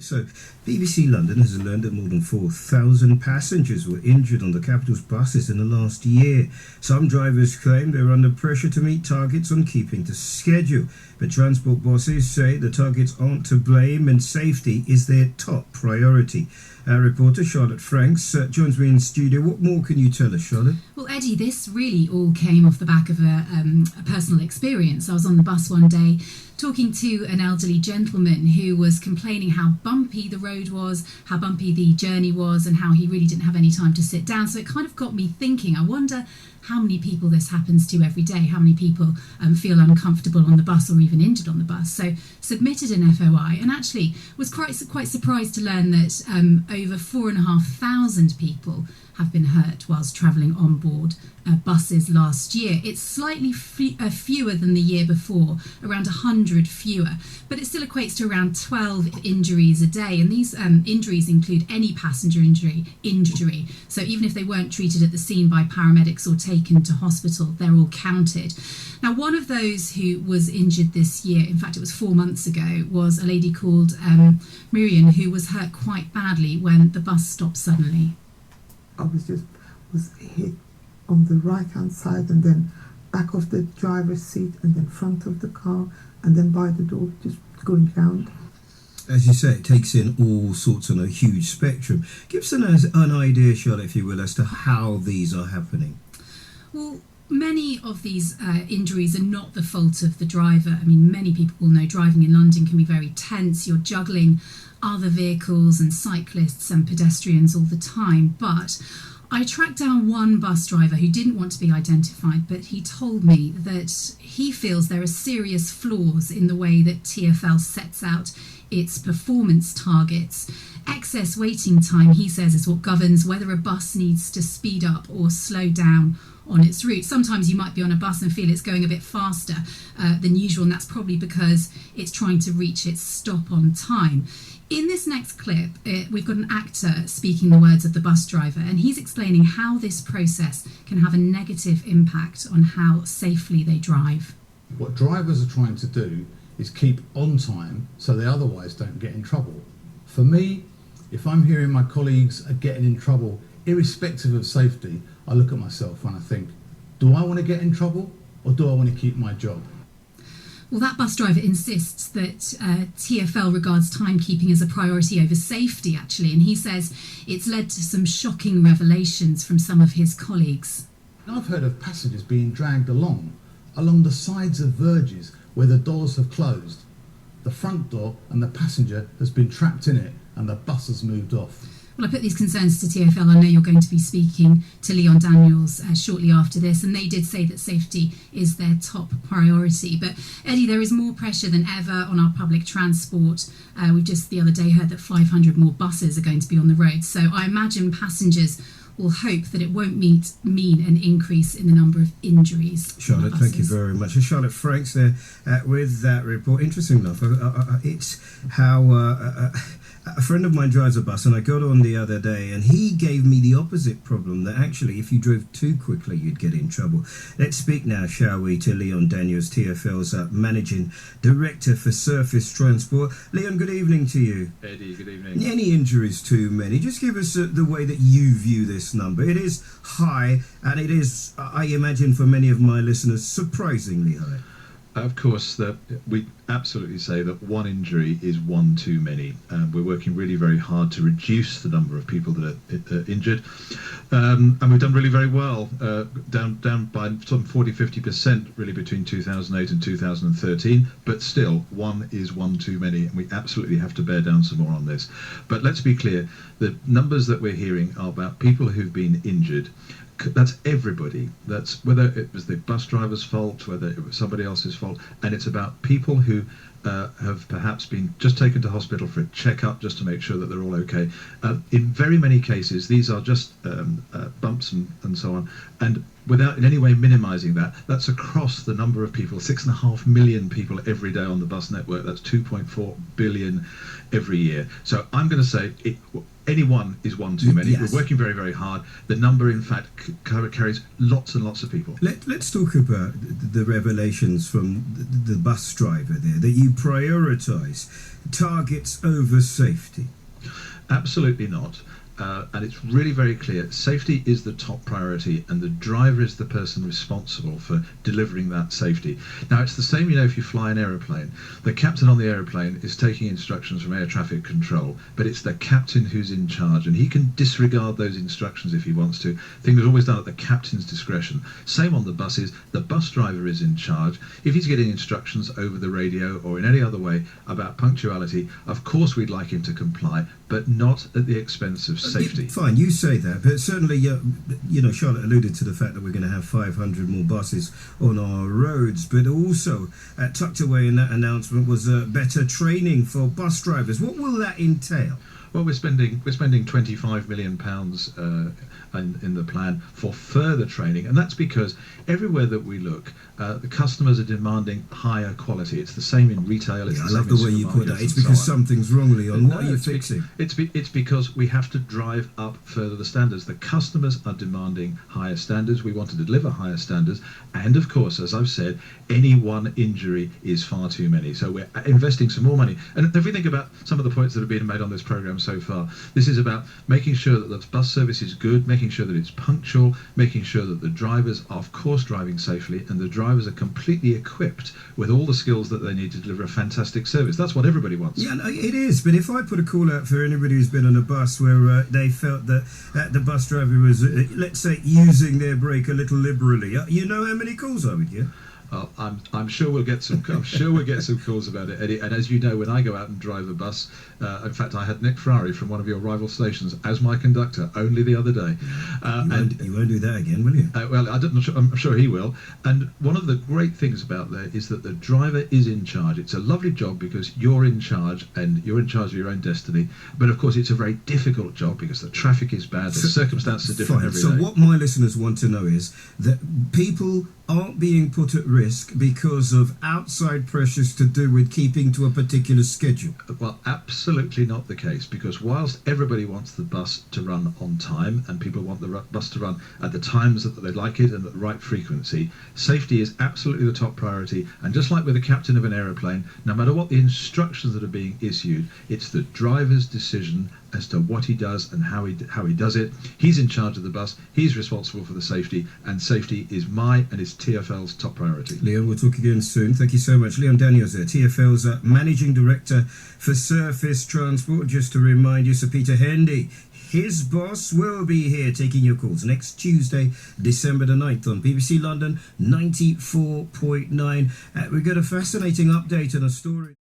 So, BBC London has learned that more than 4,000 passengers were injured on the capital's buses in the last year. Some drivers claim they're under pressure to meet targets on keeping to schedule. But transport bosses say the targets aren't to blame and safety is their top priority. Our reporter Charlotte Franks joins me in studio. What more can you tell us, Charlotte? Well, Eddie, this really all came off the back of a personal experience. I was on the bus one day talking to an elderly gentleman who was complaining how bumpy the road was, how bumpy the journey was, and how he really didn't have any time to sit down. So it kind of got me thinking, I wonder how many people this happens to every day, how many people feel uncomfortable on the bus or even injured on the bus. So submitted an FOI and actually was quite surprised to learn that over 4,500 people have been hurt whilst travelling on board buses last year. It's slightly fewer than the year before, around 100 fewer, but it still equates to around 12 injuries a day. And these injuries include any passenger injury. So even if they weren't treated at the scene by paramedics or taken to hospital, they're all counted. Now, one of those who was injured this year, in fact it was 4 months ago, was a lady called Miriam, who was hurt quite badly when the bus stopped suddenly. I was hit on the right hand side and then back of the driver's seat and then front of the car and then by the door, just going round. As you say, it takes in all sorts on a huge spectrum. Give us an idea, Charlotte, if you will, as to how these are happening. Well, many of these injuries are not the fault of the driver. I mean, many people will know driving in London can be very tense. You're juggling other vehicles and cyclists and pedestrians all the time. But I tracked down one bus driver who didn't want to be identified, but he told me that he feels there are serious flaws in the way that TfL sets out its performance targets. Excess waiting time, he says, is what governs whether a bus needs to speed up or slow down on its route. Sometimes you might be on a bus and feel it's going a bit faster than usual, and that's probably because it's trying to reach its stop on time. In this next clip, we've got an actor speaking the words of the bus driver, and he's explaining how this process can have a negative impact on how safely they drive. What drivers are trying to do is keep on time so they otherwise don't get in trouble. For me, if I'm hearing my colleagues are getting in trouble, irrespective of safety, I look at myself and I think, do I want to get in trouble or do I want to keep my job? Well, that bus driver insists that TfL regards timekeeping as a priority over safety, actually, and he says it's led to some shocking revelations from some of his colleagues. I've heard of passengers being dragged along the sides of verges where the doors have closed. The front door and the passenger has been trapped in it and the bus has moved off. Well, I put these concerns to TfL. I know you're going to be speaking to Leon Daniels shortly after this, and they did say that safety is their top priority. But Eddie, there is more pressure than ever on our public transport. We've just the other day heard that 500 more buses are going to be on the road. So I imagine passengers will hope that it won't mean an increase in the number of injuries. Charlotte, thank you very much. And Charlotte Franks there with that report. Interesting enough, it's how a friend of mine drives a bus, and I got on the other day and he gave me the opposite problem, that actually if you drove too quickly you'd get in trouble. Let's speak now, shall we, to Leon Daniels, TfL's Managing Director for Surface Transport. Leon, good evening to you. Eddie, good evening. Any injuries too many? Just give us the way that you view this number. It is high, and it is, I imagine for many of my listeners, surprisingly high. Of course, we absolutely say that one injury is one too many. We're working really very hard to reduce the number of people that are injured, and we've done really very well, down by some 40-50% really between 2008 and 2013. But still, one is one too many, and we absolutely have to bear down some more on this. But let's be clear: the numbers that we're hearing are about people who've been injured. That's everybody. That's whether it was the bus driver's fault, whether it was somebody else's fault, and it's about people who have perhaps been just taken to hospital for a checkup just to make sure that they're all okay. In very many cases, these are just bumps and so on, and without in any way minimising that, that's across the number of people, 6.5 million people every day on the bus network. That's 2.4 billion every year. So I'm going to say any one is one too many. Yes. We're working very, very hard. The number, in fact, carries lots and lots of people. Let's talk about the revelations from the bus driver there, that you prioritise targets over safety. Absolutely not. And it's really very clear. Safety is the top priority, and the driver is the person responsible for delivering that safety. Now, it's the same, if you fly an aeroplane. The captain on the aeroplane is taking instructions from air traffic control, but it's the captain who's in charge, and he can disregard those instructions if he wants to. Things are always done at the captain's discretion. Same on the buses. The bus driver is in charge. If he's getting instructions over the radio or in any other way about punctuality, of course we'd like him to comply, but not at the expense of safety. Fine, you say that, but certainly, Charlotte alluded to the fact that we're going to have 500 more buses on our roads, but also tucked away in that announcement was better training for bus drivers. What will that entail? Well, we're spending £25 million in the plan for further training, and that's because everywhere that we look, the customers are demanding higher quality. It's the same in retail. I love the way you put that. It's because something's wrongly on. What are you fixing? It's because we have to drive up further the standards. The customers are demanding higher standards. We want to deliver higher standards, and of course, as I've said, any one injury is far too many. So we're investing some more money. And if we think about some of the points that have been made on this program so far, this is about making sure that the bus service is good, making sure that it's punctual, making sure that the drivers are of course driving safely, and the drivers are completely equipped with all the skills that they need to deliver a fantastic service. That's what everybody wants. Yeah, no, it is. But if I put a call out for anybody who's been on a bus where they felt that the bus driver was, let's say, using their brake a little liberally, you know how many calls I would get? I'm sure we'll get some. I'm sure we'll get some calls about it, Eddie. And as you know, when I go out and drive a bus, in fact, I had Nick Ferrari from one of your rival stations as my conductor only the other day. You won't do that again, will you? Well, I'm sure he will. And one of the great things about that is that the driver is in charge. It's a lovely job because you're in charge and you're in charge of your own destiny. But of course, it's a very difficult job because the traffic is bad, the circumstances are different every day. So what my listeners want to know is that people aren't being put at risk because of outside pressures to do with keeping to a particular schedule. Well, absolutely not the case, because whilst everybody wants the bus to run on time and people want the bus to run at the times that they like it and at the right frequency, safety is absolutely the top priority. And just like with the captain of an aeroplane, no matter what the instructions that are being issued, it's the driver's decision as to what he does and how he does it. He's in charge of the bus, he's responsible for the safety, and safety is my and is TfL's top priority. Leon, we'll talk again soon. Thank you so much. Leon Daniels there, TfL's Managing Director for Surface Transport. Just to remind you, Sir Peter Hendy, his boss, will be here taking your calls next Tuesday, December the 9th on BBC London 94.9. We've got a fascinating update on a story.